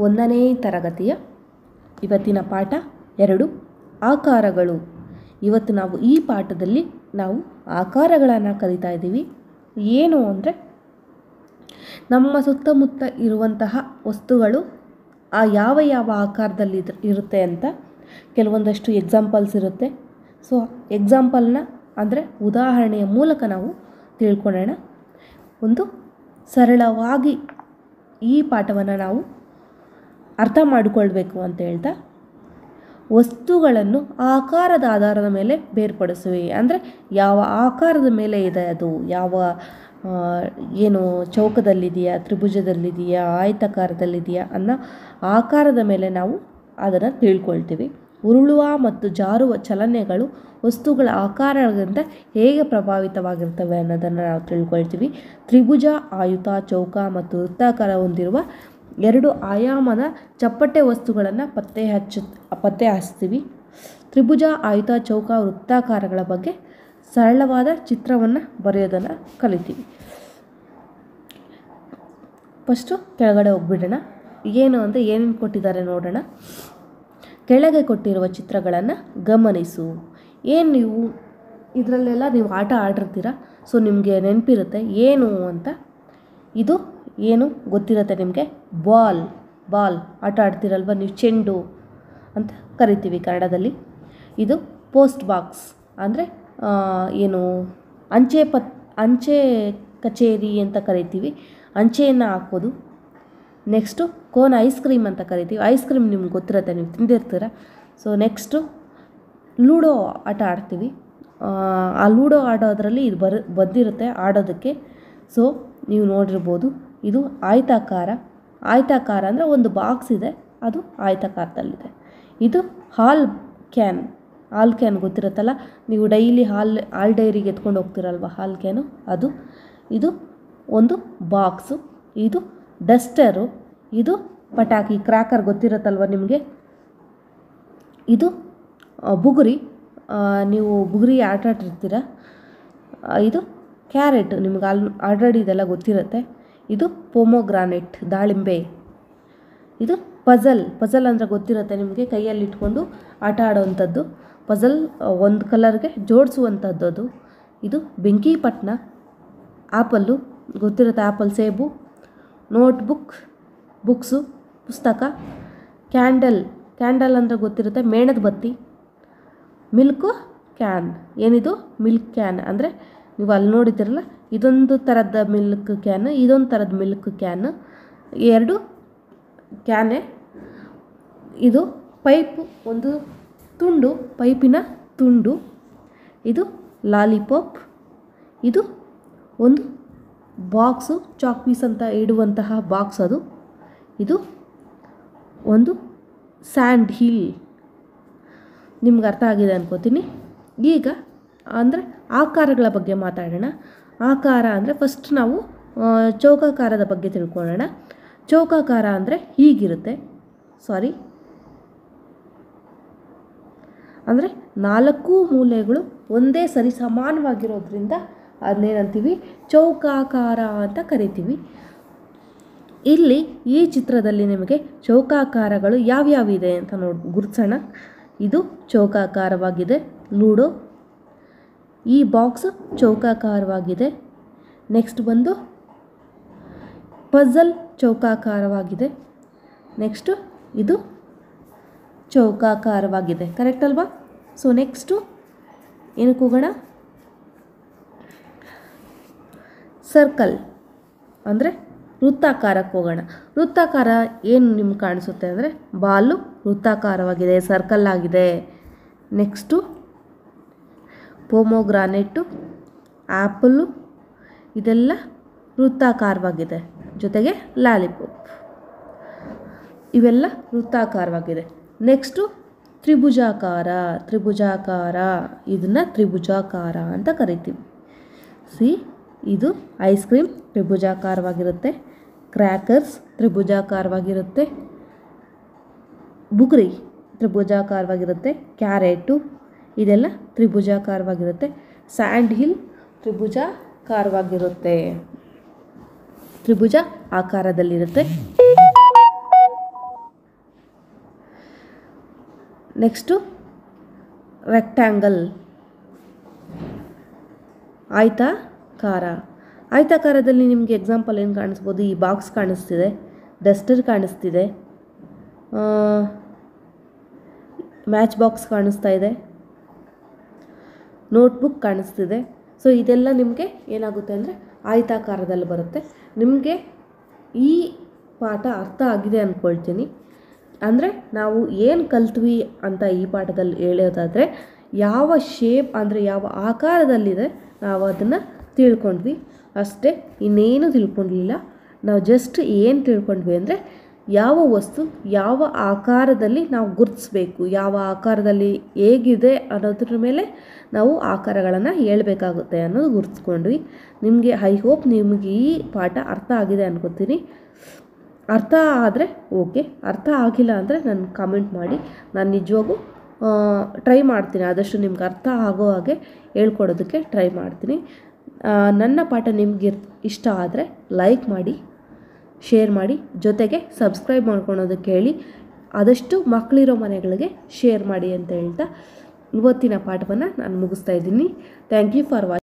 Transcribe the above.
1ನೇ ತರಗತಿಯ ಇವತ್ತಿನ ಪಾಠ 2 ಆಕಾರಗಳು. ಇವತ್ತು ನಾವು ಈ ಪಾಠದಲ್ಲಿ ನಾವು ಆಕಾರಗಳನ್ನು ಕಲಿತಾ ಇದ್ದೀವಿ. ಏನು ಅಂದರೆ ನಮ್ಮ ಸುತ್ತಮುತ್ತ ಇರುವಂತಹ ವಸ್ತುಗಳು ಯಾವ ಆಕಾರದಲ್ಲಿ ಇರುತ್ತೆ ಅಂತ ಕೆಲವೊಂದಷ್ಟು ಎಕ್ಸಾಂಪಲ್ಸ್ ಇರುತ್ತೆ. ಸೊ ಎಕ್ಸಾಂಪಲ್ನ ಅಂದರೆ ಉದಾಹರಣೆಯ ಮೂಲಕ ನಾವು ತಿಳ್ಕೊಳ್ಳೋಣ. ಒಂದು ಸರಳವಾಗಿ ಈ ಪಾಠವನ್ನು ನಾವು ಅರ್ಥ ಮಾಡಿಕೊಳ್ಬೇಕು ಅಂತ ಹೇಳ್ತಾ, ವಸ್ತುಗಳನ್ನು ಆಕಾರದ ಆಧಾರದ ಮೇಲೆ ಬೇರ್ಪಡಿಸುವೆ. ಅಂದರೆ ಯಾವ ಆಕಾರದ ಮೇಲೆ ಇದೆ, ಅದು ಯಾವ ಏನು ಚೌಕದಲ್ಲಿದೆಯಾ, ತ್ರಿಭುಜದಲ್ಲಿದೆಯಾ, ಆಯತಾಕಾರದಲ್ಲಿದೆಯಾ ಅನ್ನೋ ಆಕಾರದ ಮೇಲೆ ನಾವು ಅದನ್ನು ತಿಳ್ಕೊಳ್ತೀವಿ. ಉರುಳುವ ಮತ್ತು ಜಾರುವ ಚಲನೆಗಳು ವಸ್ತುಗಳ ಆಕಾರಗಳಿಂದ ಹೇಗೆ ಪ್ರಭಾವಿತವಾಗಿರ್ತವೆ ಅನ್ನೋದನ್ನು ನಾವು ತಿಳ್ಕೊಳ್ತೀವಿ. ತ್ರಿಭುಜ, ಆಯುತ, ಚೌಕ ಮತ್ತು ವೃತ್ತಾಕಾರ ಹೊಂದಿರುವ 2 ಆಯಾಮದ ಚಪ್ಪಟೆ ವಸ್ತುಗಳನ್ನು ಪತ್ತೆ ಹಚ್ತೀವಿ. ತ್ರಿಭುಜ, ಆಯುತ, ಚೌಕ, ವೃತ್ತಾಕಾರಗಳ ಬಗ್ಗೆ ಸರಳವಾದ ಚಿತ್ರವನ್ನು ಬರೆಯೋದನ್ನು ಕಲಿತೀವಿ. ಫಸ್ಟು ಕೆಳಗಡೆ ಹೋಗ್ಬಿಡೋಣ. ಏನು ಅಂದರೆ ಏನೇನು ಕೊಟ್ಟಿದ್ದಾರೆ ನೋಡೋಣ. ಕೆಳಗೆ ಕೊಟ್ಟಿರುವ ಚಿತ್ರಗಳನ್ನು ಗಮನಿಸು. ಏನು ನೀವು ಇದರಲ್ಲೆಲ್ಲ ನೀವು ಆಟ ಆಡಿರ್ತೀರ, ಸೊ ನಿಮಗೆ ನೆನಪಿರುತ್ತೆ ಏನು ಅಂತ. ಇದು ಏನು ಗೊತ್ತಿರುತ್ತೆ ನಿಮಗೆ, ಬಾಲ್ ಆಟ ಆಡ್ತೀರಲ್ವ ನೀವು, ಚೆಂಡು ಅಂತ ಕರಿತೀವಿ ಕನ್ನಡದಲ್ಲಿ. ಇದು ಪೋಸ್ಟ್ ಬಾಕ್ಸ್ ಅಂದರೆ ಏನು ಅಂಚೆ ಕಚೇರಿ ಅಂತ ಕರಿತೀವಿ, ಅಂಚೆಯನ್ನು ಹಾಕೋದು. ನೆಕ್ಸ್ಟು ಕೋನ್ ಐಸ್ ಕ್ರೀಮ್ ಅಂತ ಕರಿತೀವಿ. ಐಸ್ ಕ್ರೀಮ್ ನಿಮ್ಗೆ ಗೊತ್ತಿರುತ್ತೆ, ನೀವು ತಿಂದಿರ್ತೀರ. ಸೊ ನೆಕ್ಸ್ಟು ಲೂಡೋ ಆಟ ಆಡ್ತೀವಿ. ಆ ಲೂಡೋ ಆಡೋದ್ರಲ್ಲಿ ಇದು ಬಂದಿರುತ್ತೆ ಆಡೋದಕ್ಕೆ. ಸೊ ನೀವು ನೋಡಿರ್ಬೋದು, ಇದು ಆಯತಾಕಾರ ಅಂದರೆ ಒಂದು ಬಾಕ್ಸ್ ಇದೆ, ಅದು ಆಯತಾಕಾರದಲ್ಲಿದೆ. ಇದು ಹಾಲ್ ಕ್ಯಾನ್ ಗೊತ್ತಿರುತ್ತಲ್ಲ, ನೀವು ಡೈಲಿ ಹಾಲ್ ಡೈರಿಗೆ ಎತ್ಕೊಂಡು ಹೋಗ್ತಿರಲ್ವ ಹಾಲ್ ಕ್ಯಾನು, ಅದು. ಇದು ಒಂದು ಬಾಕ್ಸು. ಇದು ಡಸ್ಟರು. ಇದು ಪಟಾಕಿ ಕ್ರ್ಯಾಕರ್ ಗೊತ್ತಿರುತ್ತಲ್ವ ನಿಮಗೆ. ಇದು ಬುಗುರಿ, ನೀವು ಬುಗುರಿ ಆಟ ಆಡಿರ್ತೀರ. ಇದು ಕ್ಯಾರೆಟ್, ನಿಮ್ಗೆ ಆಲ್ರೆಡಿ ಇದೆಲ್ಲ ಗೊತ್ತಿರುತ್ತೆ. ಇದು ಪೊಮೊಗ್ರಾನೆಟ್, ದಾಳಿಂಬೆ. ಇದು ಪಜಲ್ ಅಂದರೆ ಗೊತ್ತಿರುತ್ತೆ ನಿಮಗೆ, ಕೈಯಲ್ಲಿ ಇಟ್ಕೊಂಡು ಆಟ ಆಡೋವಂಥದ್ದು. ಪಜಲ್ ಒಂದು ಕಲರ್ಗೆ ಜೋಡಿಸುವಂಥದ್ದು ಅದು. ಇದು ಬೆಂಕಿಪಟ್ಟಣ, ಆ್ಯಪಲ್ಲು ಗೊತ್ತಿರುತ್ತೆ, ಆ್ಯಪಲ್, ಸೇಬು. ಬುಕ್ಸು ಪುಸ್ತಕ. ಕ್ಯಾಂಡಲ್ ಅಂದರೆ ಗೊತ್ತಿರುತ್ತೆ, ಮೇಣದ ಬತ್ತಿ. ಮಿಲ್ಕು ಕ್ಯಾನ್, ಏನಿದು ಮಿಲ್ಕ್ ಕ್ಯಾನ್ ಅಂದರೆ ನೀವು ಅಲ್ಲಿ ನೋಡಿದ್ದೀರಲ್ಲ, ಇದೊಂದು ಥರದ ಮಿಲ್ಕ್ ಕ್ಯಾನ್, ಇದೊಂದು ಥರದ ಮಿಲ್ಕ್ ಕ್ಯಾನ್, 2 ಕ್ಯಾನೆ. ಇದು ಪೈಪು, ಒಂದು ತುಂಡು, ಪೈಪಿನ ತುಂಡು. ಇದು ಲಾಲಿಪಾಪ್. ಇದು ಒಂದು ಬಾಕ್ಸು, ಚಾಕ್ ಪೀಸ್ ಅಂತ ಇಡುವಂತಹ ಬಾಕ್ಸ್ ಅದು. ಇದು ಒಂದು ಸ್ಯಾಂಡ್ ಹಿಲ್. ನಿಮ್ಗೆ ಅರ್ಥ ಆಗಿದೆ ಅನ್ಕೋತೀನಿ. ಈಗ ಅಂದರೆ ಆಕಾರಗಳ ಬಗ್ಗೆ ಮಾತಾಡೋಣ. ಆಕಾರ ಅಂದರೆ ಫಸ್ಟ್ ನಾವು ಚೌಕಾಕಾರದ ಬಗ್ಗೆ ತಿಳ್ಕೊಳ್ಳೋಣ. ಚೌಕಾಕಾರ ಅಂದರೆ ಹೀಗಿರುತ್ತೆ, ಅಂದರೆ 4 ಮೂಲೆಗಳು ಒಂದೇ ಸರಿ ಸಮಾನವಾಗಿರೋದ್ರಿಂದ ಅದನ್ನೇನಂತೀವಿ, ಚೌಕಾಕಾರ ಅಂತ ಕರಿತೀವಿ. ಇಲ್ಲಿ ಈ ಚಿತ್ರದಲ್ಲಿ ನಿಮಗೆ ಚೌಕಾಕಾರಗಳು ಯಾವ್ಯಾವಿದೆ ಅಂತ ಗುರುತಿಸೋಣ. ಇದು ಚೌಕಾಕಾರವಾಗಿದೆ, ಲೂಡೋ. ಈ ಬಾಕ್ಸ್ ಚೌಕಾಕಾರವಾಗಿದೆ. ನೆಕ್ಸ್ಟ್ ಬಂದು ಪಜಲ್ ಚೌಕಾಕಾರವಾಗಿದೆ. ನೆಕ್ಸ್ಟು ಇದು ಚೌಕಾಕಾರವಾಗಿದೆ, ಕರೆಕ್ಟ್ ಅಲ್ವಾ? ಸೊ ನೆಕ್ಸ್ಟು ಏನಕ್ಕೆ ಹೋಗೋಣ, ಸರ್ಕಲ್ ಅಂದರೆ ವೃತ್ತಾಕಾರಕ್ಕೆ ಹೋಗೋಣ. ವೃತ್ತಾಕಾರ ಏನು ನಿಮ್ಗೆ ಕಾಣಿಸುತ್ತೆ ಅಂದರೆ ಬಾಲು ವೃತ್ತಾಕಾರವಾಗಿದೆ, ಸರ್ಕಲ್ ಆಗಿದೆ. ನೆಕ್ಸ್ಟು ಪೊಮೊಗ್ರಾನೆಟ್ಟು, ಆ್ಯಪಲ್ಲು, ಇದೆಲ್ಲ ವೃತ್ತಾಕಾರವಾಗಿದೆ. ಜೊತೆಗೆ ಲಾಲಿಪಾಪ್, ಇವೆಲ್ಲ ವೃತ್ತಾಕಾರವಾಗಿದೆ. ನೆಕ್ಸ್ಟು ತ್ರಿಭುಜಾಕಾರ, ಇದನ್ನು ತ್ರಿಭುಜಾಕಾರ ಅಂತ ಕರಿತೀವಿ. ಇದು ಐಸ್ ಕ್ರೀಮ್ ತ್ರಿಭುಜಾಕಾರವಾಗಿರುತ್ತೆ, ಕ್ರ್ಯಾಕರ್ಸ್ ತ್ರಿಭುಜಾಕಾರವಾಗಿರುತ್ತೆ, ಬುಗುರಿ ತ್ರಿಭುಜಾಕಾರವಾಗಿರುತ್ತೆ, ಕ್ಯಾರೆಟು ಇದೆಲ್ಲ ತ್ರಿಭುಜಾಕಾರವಾಗಿರುತ್ತೆ, ಸ್ಯಾಂಡ್ ಹಿಲ್ ತ್ರಿಭುಜಾಕಾರವಾಗಿರುತ್ತೆ, ತ್ರಿಭುಜ ಆಕಾರದಲ್ಲಿರುತ್ತೆ. ನೆಕ್ಸ್ಟು ರೆಕ್ಟ್ಯಾಂಗಲ್, ಆಯತಾಕಾರ. ಆಯತಾಕಾರದಲ್ಲಿ ನಿಮಗೆ ಎಕ್ಸಾಂಪಲ್ ಏನು ಕಾಣಿಸ್ಬೋದು, ಈ ಬಾಕ್ಸ್ ಕಾಣಿಸ್ತಿದೆ, ಡಸ್ಟರ್ ಕಾಣಿಸ್ತಿದೆ, ಮ್ಯಾಚ್ ಬಾಕ್ಸ್ ಕಾಣಿಸ್ತಾ ಇದೆ, ನೋಟ್ಬುಕ್ ಕಾಣಿಸ್ತಿದೆ. ಸೊ ಇದೆಲ್ಲ ನಿಮಗೆ ಏನಾಗುತ್ತೆ ಅಂದರೆ ಆಯತಾಕಾರದಲ್ಲಿ ಬರುತ್ತೆ. ನಿಮಗೆ ಈ ಪಾಠ ಅರ್ಥ ಆಗಿದೆ ಅಂದ್ಕೊಳ್ತೀನಿ. ಅಂದರೆ ನಾವು ಏನು ಕಲ್ತ್ವಿ ಅಂತ ಈ ಪಾಠದಲ್ಲಿ ಹೇಳೋದಾದರೆ, ಯಾವ ಶೇಪ್ ಅಂದರೆ ಯಾವ ಆಕಾರದಲ್ಲಿದೆ ನಾವು ಅದನ್ನು ತಿಳ್ಕೊಂಡ್ವಿ ಅಷ್ಟೇ, ಇನ್ನೇನು ತಿಳ್ಕೊಂಡಿಲ್ಲ. ನಾವು ಜಸ್ಟ್ ಏನು ತಿಳ್ಕೊಂಡ್ವಿ ಅಂದರೆ ಯಾವ ವಸ್ತು ಯಾವ ಆಕಾರದಲ್ಲಿ ನಾವು ಗುರುತಿಸ್ಬೇಕು, ಯಾವ ಆಕಾರದಲ್ಲಿ ಹೇಗಿದೆ ಅನ್ನೋದ್ರ ಮೇಲೆ ನಾವು ಆಕಾರಗಳನ್ನು ಹೇಳ್ಬೇಕಾಗುತ್ತೆ ಅನ್ನೋದು ಗುರುತಿಸ್ಕೊಂಡ್ವಿ. ನಿಮಗೆ ಐ ಹೋಪ್ ನಿಮಗೆ ಈ ಪಾಠ ಅರ್ಥ ಆಗಿದೆ ಅನ್ಕೋತೀನಿ. ಅರ್ಥ ಆದರೆ ಓಕೆ, ಅರ್ಥ ಆಗಿಲ್ಲ ಅಂದರೆ ನನಗೆ ಕಾಮೆಂಟ್ ಮಾಡಿ. ನಾನು ನಿಜವಾಗೂ ಟ್ರೈ ಮಾಡ್ತೀನಿ, ಆದಷ್ಟು ನಿಮ್ಗೆ ಅರ್ಥ ಆಗೋ ಹಾಗೆ ಹೇಳ್ಕೊಡೋದಕ್ಕೆ ಟ್ರೈ ಮಾಡ್ತೀನಿ. ನನ್ನ ಪಾಠ ನಿಮಗೆ ಇಷ್ಟ ಆದರೆ ಲೈಕ್ ಮಾಡಿ, ಶೇರ್ ಮಾಡಿ, ಜೊತೆಗೆ ಸಬ್ಸ್ಕ್ರೈಬ್ ಮಾಡ್ಕೊಳೋದಕ್ಕೆ ಹೇಳಿ. ಆದಷ್ಟು ಮಕ್ಕಳಿರೋ ಮನೆಗಳಿಗೆ ಶೇರ್ ಮಾಡಿ ಅಂತ ಹೇಳ್ತಾ ಇವತ್ತಿನ ಪಾಠವನ್ನು ನಾನು ಮುಗಿಸ್ತಾ ಇದ್ದೀನಿ. Thank you for watching.